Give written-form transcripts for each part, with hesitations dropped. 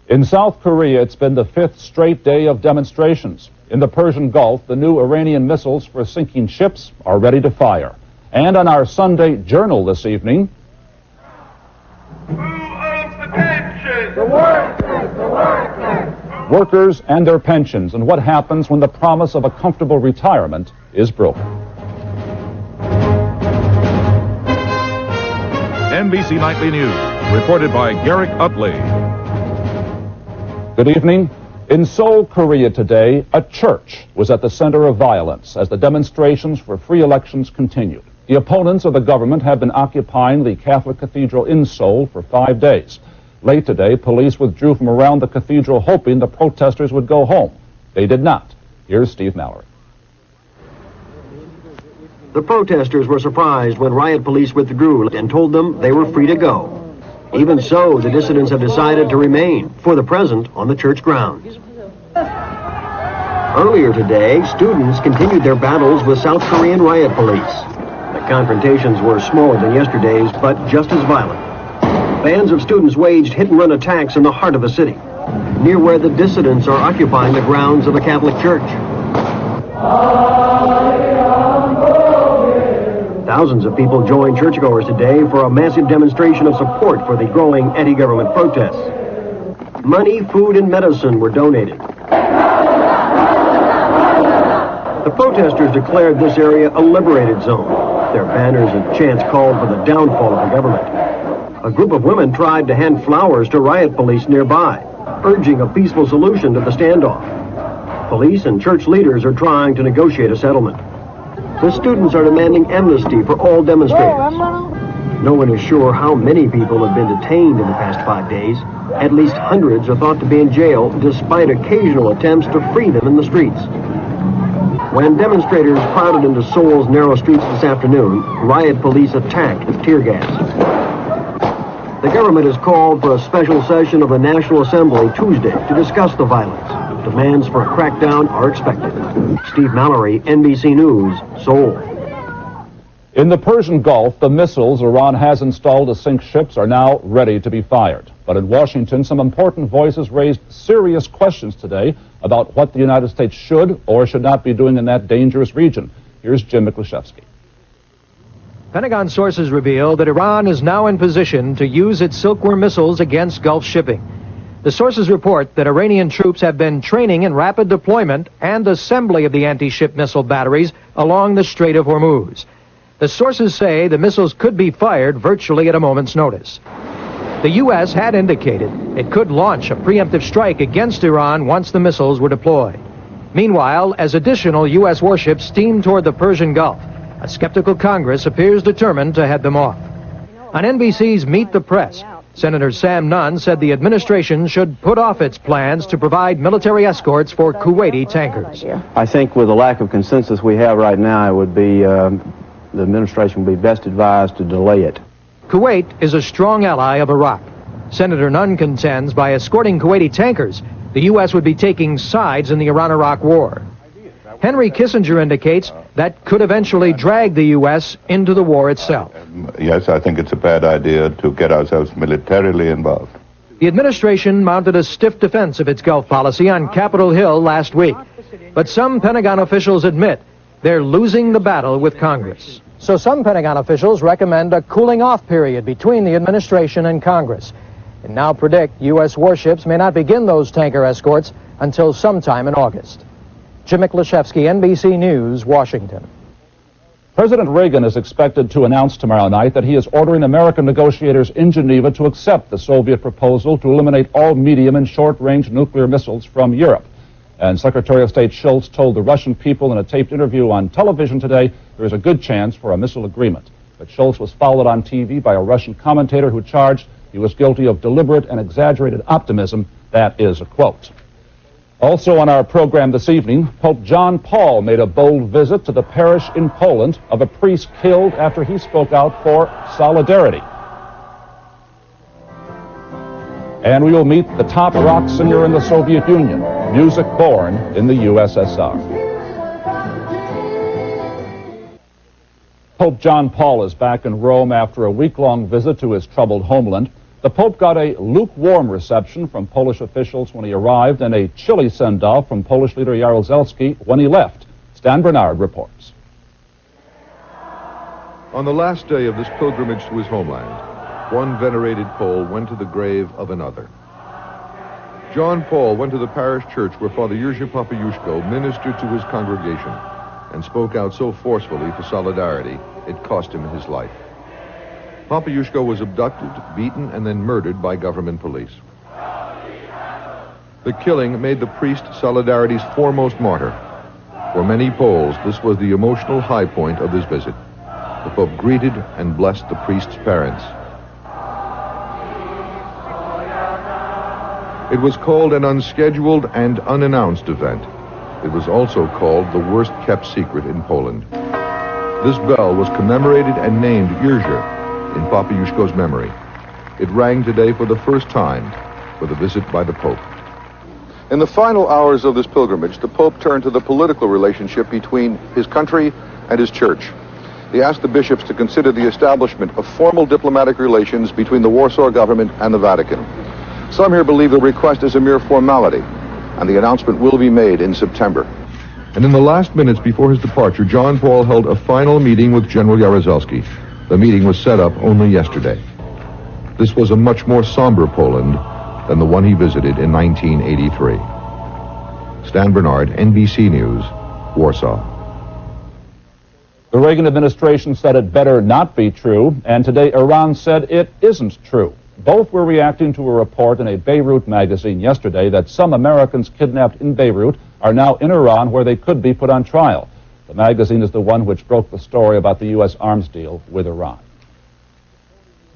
In South Korea, it's been the 5th straight day of demonstrations. In the Persian Gulf, the new Iranian missiles for sinking ships are ready to fire. And on our Sunday Journal this evening... Who owns the pensions? The workers! The workers! Workers and their pensions, and what happens when the promise of a comfortable retirement is broken. NBC Nightly News, reported by Garrick Utley. Good evening. In Seoul, Korea today, a church was at the center of violence as the demonstrations for free elections continued. The opponents of the government have been occupying the Catholic Cathedral in Seoul for 5 days. Late today, police withdrew from around the cathedral hoping the protesters would go home. They did not. Here's Steve Mallory. The protesters were surprised when riot police withdrew and told them they were free to go. Even so, the dissidents have decided to remain, for the present, on the church grounds. Earlier today, students continued their battles with South Korean riot police. The confrontations were smaller than yesterday's, but just as violent. Bands of students waged hit-and-run attacks in the heart of the city, near where the dissidents are occupying the grounds of the Catholic Church. Thousands of people joined churchgoers today for a massive demonstration of support for the growing anti-government protests. Money, food, and medicine were donated. The protesters declared this area a liberated zone. Their banners and chants called for the downfall of the government. A group of women tried to hand flowers to riot police nearby, urging a peaceful solution to the standoff. Police and church leaders are trying to negotiate a settlement. The students are demanding amnesty for all demonstrators. No one is sure how many people have been detained in the past 5 days. At least hundreds are thought to be in jail, despite occasional attempts to free them in the streets. When demonstrators crowded into Seoul's narrow streets this afternoon, riot police attacked with tear gas. The government has called for a special session of the National Assembly Tuesday to discuss the violence. Demands for a crackdown are expected. Steve Mallory, NBC News, Seoul. In the Persian Gulf, the missiles Iran has installed to sink ships are now ready to be fired. But in Washington, some important voices raised serious questions today about what the United States should or should not be doing in that dangerous region. Here's Jim Miklaszewski. Pentagon sources reveal that Iran is now in position to use its Silkworm missiles against Gulf shipping. The sources report that Iranian troops have been training in rapid deployment and assembly of the anti-ship missile batteries along the Strait of Hormuz. The sources say the missiles could be fired virtually at a moment's notice. The U.S. had indicated it could launch a preemptive strike against Iran once the missiles were deployed. Meanwhile, as additional U.S. warships steam toward the Persian Gulf, a skeptical Congress appears determined to head them off. On NBC's Meet the Press, Senator Sam Nunn said the administration should put off its plans to provide military escorts for Kuwaiti tankers. I think with the lack of consensus we have right now, it would be, the administration would be best advised to delay it. Kuwait is a strong ally of Iraq. Senator Nunn contends by escorting Kuwaiti tankers, the U.S. would be taking sides in the Iran-Iraq war. Henry Kissinger indicates that could eventually drag the U.S. into the war itself. Yes, I think it's a bad idea to get ourselves militarily involved. The administration mounted a stiff defense of its Gulf policy on Capitol Hill last week. But some Pentagon officials admit they're losing the battle with Congress. So some Pentagon officials recommend a cooling-off period between the administration and Congress, and now predict U.S. warships may not begin those tanker escorts until sometime in August. Jim Miklaszewski, NBC News, Washington. President Reagan is expected to announce tomorrow night that he is ordering American negotiators in Geneva to accept the Soviet proposal to eliminate all medium and short-range nuclear missiles from Europe. And Secretary of State Shultz told the Russian people in a taped interview on television today there is a good chance for a missile agreement. But Shultz was followed on TV by a Russian commentator who charged he was guilty of deliberate and exaggerated optimism. That is a quote. Also on our program this evening, Pope John Paul made a bold visit to the parish in Poland of a priest killed after he spoke out for solidarity. And we will meet the top rock singer in the Soviet Union, music born in the USSR. Pope John Paul is back in Rome after a week-long visit to his troubled homeland. The Pope got a lukewarm reception from Polish officials when he arrived and a chilly send-off from Polish leader Jaruzelski when he left. Stan Bernard reports. On the last day of this pilgrimage to his homeland, one venerated Pole went to the grave of another. John Paul went to the parish church where Father Jerzy Papayushko ministered to his congregation and spoke out so forcefully for solidarity, it cost him his life. Papayushko was abducted, beaten, and then murdered by government police. The killing made the priest Solidarity's foremost martyr. For many Poles, this was the emotional high point of his visit. The Pope greeted and blessed the priest's parents. It was called an unscheduled and unannounced event. It was also called the worst-kept secret in Poland. This bell was commemorated and named Jerzy in Papayushko's memory. It rang today for the first time with a visit by the Pope. In the final hours of this pilgrimage, the Pope turned to the political relationship between his country and his church. He asked the bishops to consider the establishment of formal diplomatic relations between the Warsaw government and the Vatican. Some here believe the request is a mere formality, and the announcement will be made in September. And in the last minutes before his departure, John Paul held a final meeting with General Jaruzelski. The meeting was set up only yesterday. This was a much more somber Poland than the one he visited in 1983. Stan Bernard, NBC News, Warsaw. The Reagan administration said it better not be true, and today Iran said it isn't true. Both were reacting to a report in a Beirut magazine yesterday that some Americans kidnapped in Beirut are now in Iran where they could be put on trial. The magazine is the one which broke the story about the U.S. arms deal with Iran.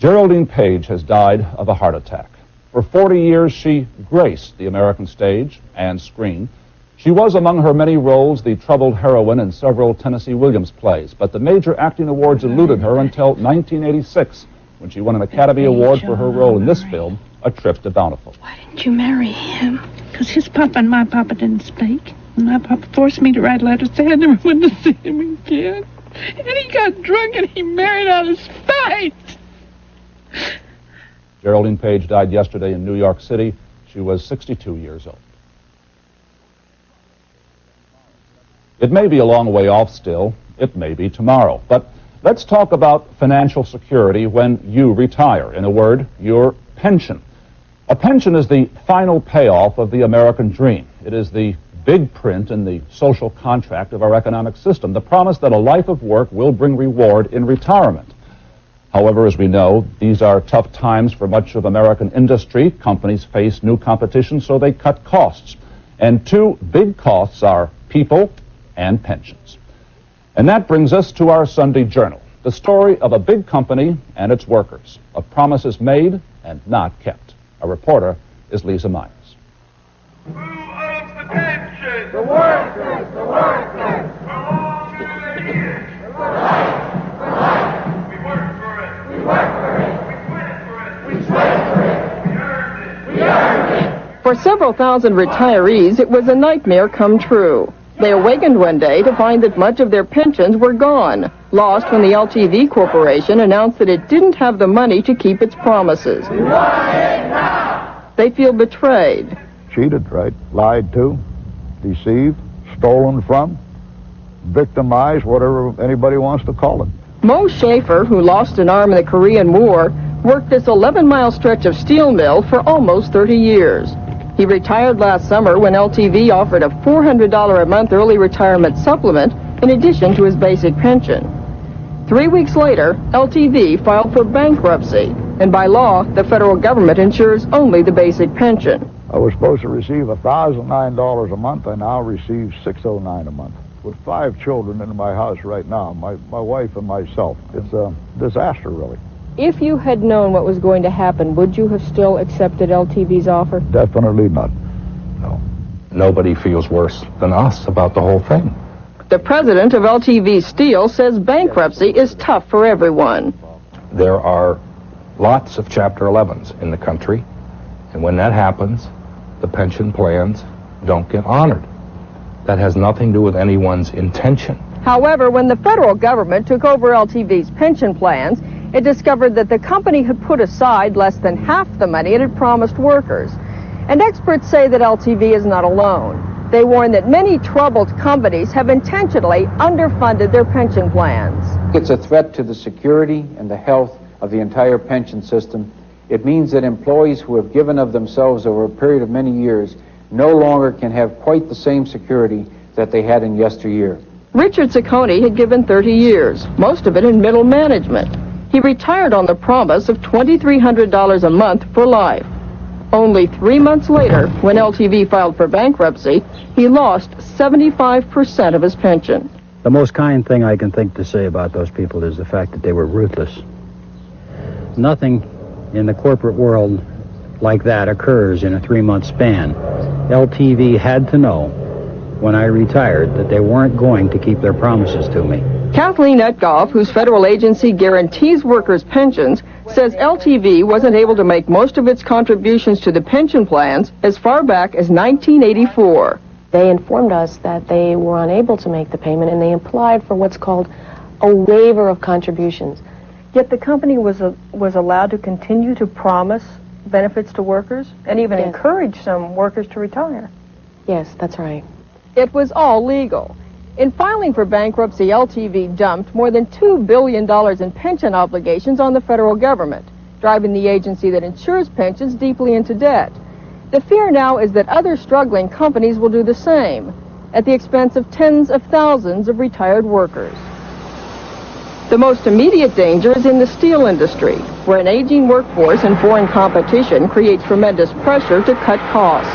Geraldine Page has died of a heart attack. For 40 years, she graced the American stage and screen. She was, among her many roles, the troubled heroine in several Tennessee Williams plays, but the major acting awards eluded her until 1986, when she won an Academy Award for her role in this film, A Trip to Bountiful. Why didn't you marry him? Because his papa and my papa didn't speak. And my papa forced me to write letters saying I never wanted to see him again. And he got drunk and he married out of spite. Geraldine Page died yesterday in New York City. She was 62 years old. It may be a long way off still. It may be tomorrow. But let's talk about financial security when you retire. In a word, your pension. A pension is the final payoff of the American dream. It is the big print in the social contract of our economic system, the promise that a life of work will bring reward in retirement. However, as we know, these are tough times for much of American industry. Companies face new competition, so they cut costs. And two big costs are people and pensions. And that brings us to our Sunday Journal, the story of a big company and its workers, of promises made and not kept. Our reporter is Lisa Myers. Who owns the pension? The workers! The workers! How long will they get? For life! For life! We work for it. We work for it! We sweat for it. We sweat for it! We earned it. We earned it! For several thousand retirees, it was a nightmare come true. They awakened one day to find that much of their pensions were gone, lost when the LTV Corporation announced that it didn't have the money to keep its promises. We want it now! They feel betrayed. Cheated, right? Lied to, deceived, stolen from, victimized, whatever anybody wants to call it. Mo Schaefer, who lost an arm in the Korean War, worked this 11-mile stretch of steel mill for almost 30 years. He retired last summer when LTV offered a $400 a month early retirement supplement in addition to his basic pension. 3 weeks later, LTV filed for bankruptcy, and by law, the federal government insures only the basic pension. I was supposed to receive $1,009 a month. I now receive $609 a month. With 5 children in my house right now, my wife and myself. It's a disaster, really. If you had known what was going to happen, would you have still accepted LTV's offer? Definitely not. No. Nobody feels worse than us about the whole thing. The president of LTV Steel says bankruptcy is tough for everyone. There are lots of Chapter 11s in the country, and when that happens, the pension plans don't get honored. That has nothing to do with anyone's intention. However, when the federal government took over LTV's pension plans, It discovered that the company had put aside less than half the money it had promised workers. And experts say that LTV is not alone. They warn that many troubled companies have intentionally underfunded their pension plans. It's a threat to the security and the health of the entire pension system. It means that employees who have given of themselves over a period of many years no longer can have quite the same security that they had in yesteryear. Richard Ciccone had given 30 years, most of it in middle management. He retired on the promise of $2,300 a month for life. Only 3 months later, when LTV filed for bankruptcy, he lost 75% of his pension. The most kind thing I can think to say about those people is the fact that they were ruthless. Nothing in the corporate world like that occurs in a 3-month span. LTV had to know when I retired that they weren't going to keep their promises to me. Kathleen Etgoff, whose federal agency guarantees workers' pensions, says LTV wasn't able to make most of its contributions to the pension plans as far back as 1984. They informed us that they were unable to make the payment, and they applied for what's called a waiver of contributions. Yet the company was allowed to continue to promise benefits to workers and even encourage some workers to retire. Yes, that's right. It was all legal. In filing for bankruptcy, LTV dumped more than $2 billion in pension obligations on the federal government, driving the agency that insures pensions deeply into debt. The fear now is that other struggling companies will do the same, at the expense of tens of thousands of retired workers. The most immediate danger is in the steel industry, where an aging workforce and foreign competition creates tremendous pressure to cut costs.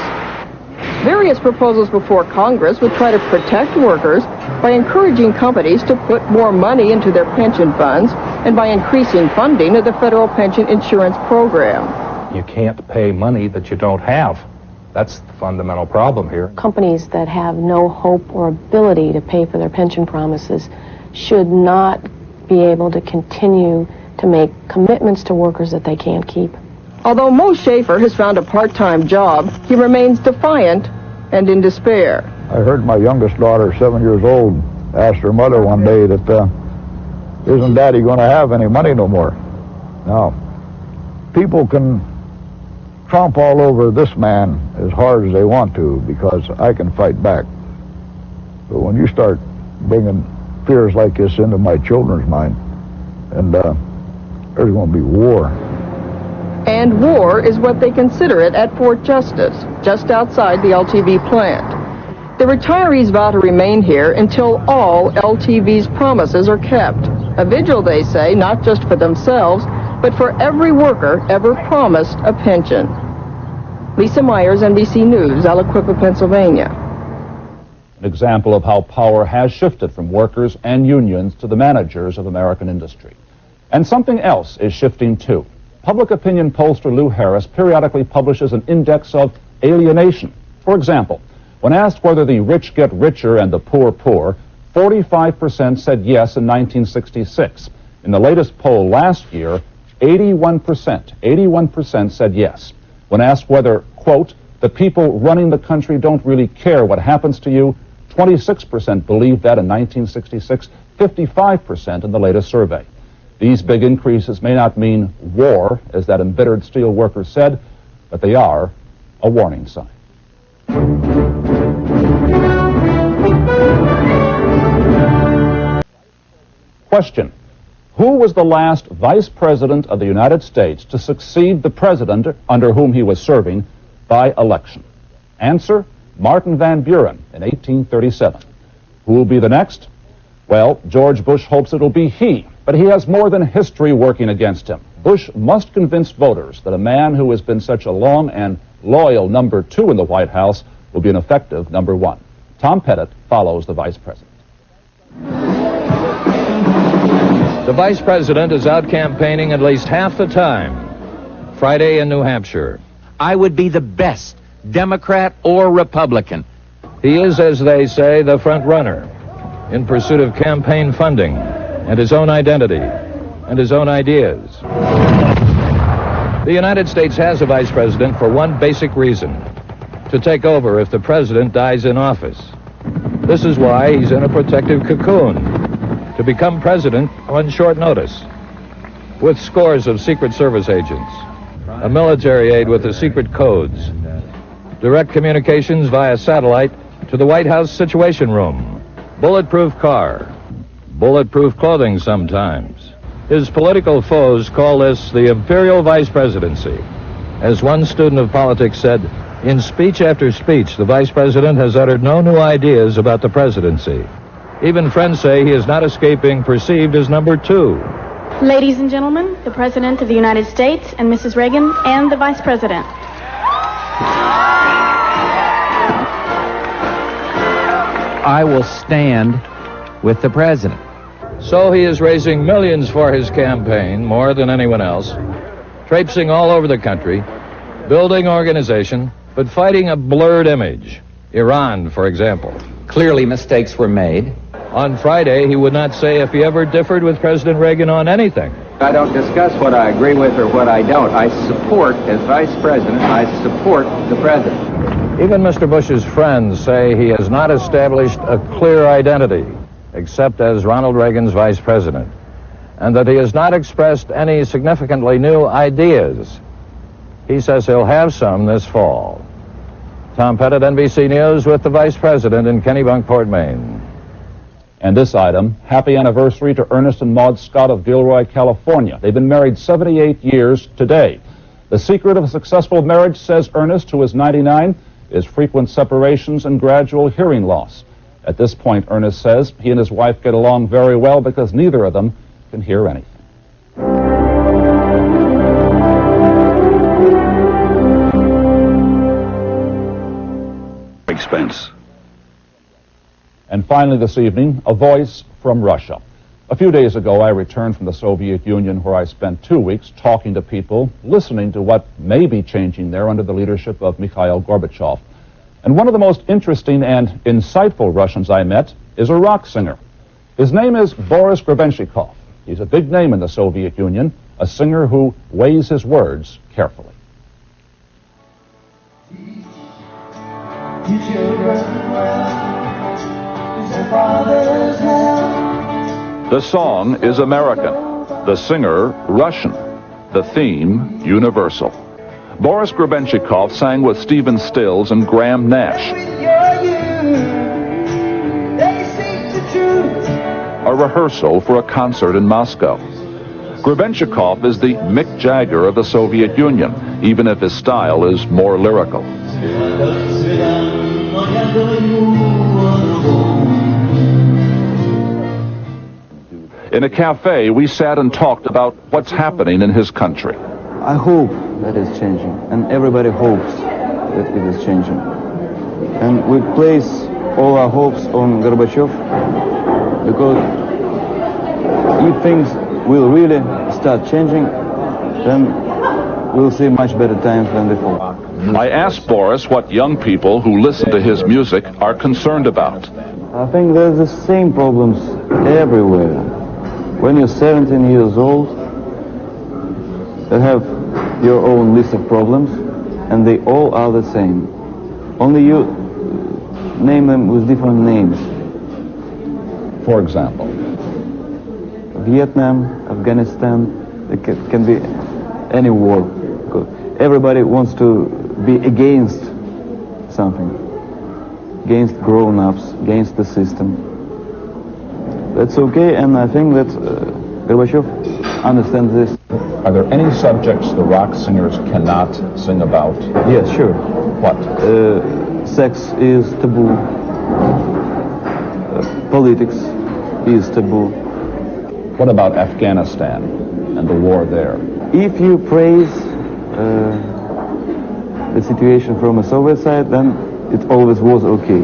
Various proposals before Congress would try to protect workers by encouraging companies to put more money into their pension funds and by increasing funding of the federal pension insurance program. You can't pay money that you don't have. That's the fundamental problem here. Companies that have no hope or ability to pay for their pension promises should not be able to continue to make commitments to workers that they can't keep. Although Mo Schaefer has found a part-time job, he remains defiant and in despair. I heard my youngest daughter, 7 years old, ask her mother one day that, isn't Daddy going to have any money no more? Now, people can tromp all over this man as hard as they want to because I can fight back. But when you start bringing fears like this into my children's mind, and there's going to be war. And war is what they consider it at Fort Justice, just outside the LTV plant. The retirees vow to remain here until all LTV's promises are kept. A vigil, they say, not just for themselves, but for every worker ever promised a pension. Lisa Myers, NBC News, Aliquippa, Pennsylvania. An example of how power has shifted from workers and unions to the managers of American industry. And something else is shifting too. Public opinion pollster Lou Harris periodically publishes an index of alienation. For example, when asked whether the rich get richer and the poor poor, 45% said yes in 1966. In the latest poll last year, 81% said yes. When asked whether, quote, the people running the country don't really care what happens to you, 26% believed that in 1966, 55% in the latest survey. These big increases may not mean war, as that embittered steel worker said, but they are a warning sign. Question: who was the last Vice President of the United States to succeed the president under whom he was serving by election? Answer: Martin Van Buren in 1837. Who will be the next? Well, George Bush hopes it'll be he, but he has more than history working against him. Bush must convince voters that a man who has been such a long and loyal number 2 in the White House will be an effective number 1. Tom Pettit follows the vice president. The vice president is out campaigning at least half the time. Friday in New Hampshire. I would be the best, Democrat or Republican. He is, as they say, the front runner in pursuit of campaign funding and his own identity and his own ideas. The United States has a vice president for one basic reason: to take over if the president dies in office. This is why he's in a protective cocoon, to become president on short notice. with scores of Secret Service agents, a military aide with the secret codes, direct communications via satellite to the White House Situation Room, bulletproof car, bulletproof clothing sometimes. His political foes call this the imperial vice presidency. As one student of politics said, in speech after speech, the vice president has uttered no new ideas about the presidency. Even friends say he is not escaping perceived as number 2. Ladies and gentlemen, the President of the United States and Mrs. Reagan and the Vice President. I will stand with the President. So he is raising millions for his campaign, more than anyone else, traipsing all over the country, building organization, but fighting a blurred image. Iran, for example. Clearly mistakes were made. On Friday, he would not say if he ever differed with President Reagan on anything. I don't discuss what I agree with or what I don't. I support, as Vice President, I support the President. Even Mr. Bush's friends say he has not established a clear identity, except as Ronald Reagan's Vice President, and that he has not expressed any significantly new ideas. He says he'll have some this fall. Tom Pettit, NBC News, with the Vice President in Kennebunkport, Maine. And this item, happy anniversary to Ernest and Maud Scott of Gilroy, California. They've been married 78 years today. The secret of a successful marriage, says Ernest, who is 99, is frequent separations and gradual hearing loss. At this point, Ernest says he and his wife get along very well because neither of them can hear anything. Expense. And finally this evening, a voice from Russia. A few days ago, I returned from the Soviet Union, where I spent 2 weeks talking to people, listening to what may be changing there under the leadership of Mikhail Gorbachev. And one of the most interesting and insightful Russians I met is a rock singer. His name is Boris Grebenshchikov. He's a big name in the Soviet Union, a singer who weighs his words carefully. The song is American, the singer Russian, the theme universal. Boris Grebenshchikov sang with Stephen Stills and Graham Nash. A rehearsal for a concert in Moscow. Grebenshchikov is the Mick Jagger of the Soviet Union, even if his style is more lyrical. In a cafe, we sat and talked about what's happening in his country. I hope that it's changing, and everybody hopes that it is changing. And we place all our hopes on Gorbachev, because if things will really start changing, then we'll see much better times than before. I asked Boris what young people who listen to his music are concerned about. I think there's the same problems everywhere. When you're 17 years old, you have your own list of problems, and they all are the same. Only you name them with different names. For example? Vietnam, Afghanistan, it can be any war. Everybody wants to be against something, against grown-ups, against the system. That's okay, and I think that Gorbachev understands this. Are there any subjects the rock singers cannot sing about? Yes, sure. What? Sex is taboo. Politics is taboo. What about Afghanistan and the war there? If you praise the situation from a Soviet side, then it always was okay.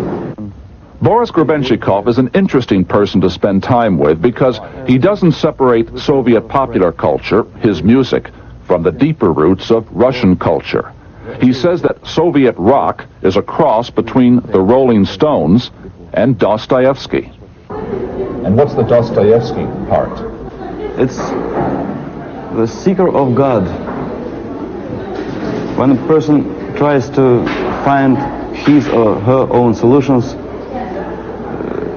Boris Grebenshchikov is an interesting person to spend time with because he doesn't separate Soviet popular culture, his music, from the deeper roots of Russian culture. He says that Soviet rock is a cross between the Rolling Stones and Dostoevsky. And what's the Dostoevsky part? It's the seeker of God. When a person tries to find his or her own solutions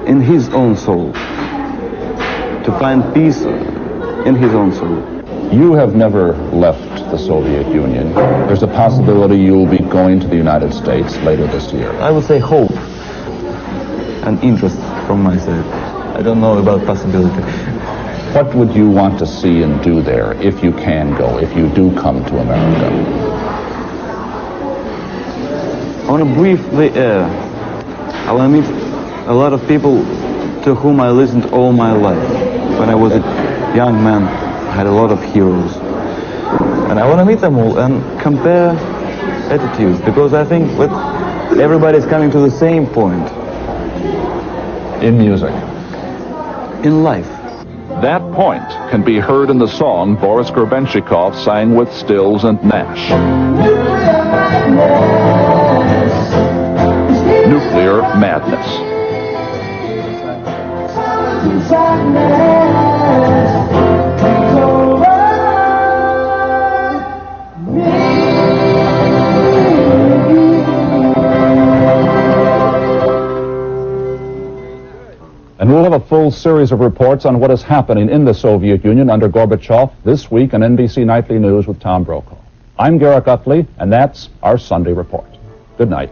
in his own soul, to find peace in his own soul. You have never left the Soviet Union. There's a possibility you'll be going to the United States later this year. I would say hope and interest from my side. I don't know about possibility. What would you want to see and do there if you can go, if you do come to America? I want to breathe the air. I want to meet a lot of people to whom I listened all my life. When I was a young man, I had a lot of heroes. And I want to meet them all and compare attitudes, because I think that everybody's coming to the same point. In music. In life. That point can be heard in the song Boris Grebenshchikov sang with Stills and Nash. Nuclear Madness. And we'll have a full series of reports on what is happening in the Soviet Union under Gorbachev this week on NBC Nightly News with Tom Brokaw. I'm Garrick Utley, and that's our Sunday Report. Good night.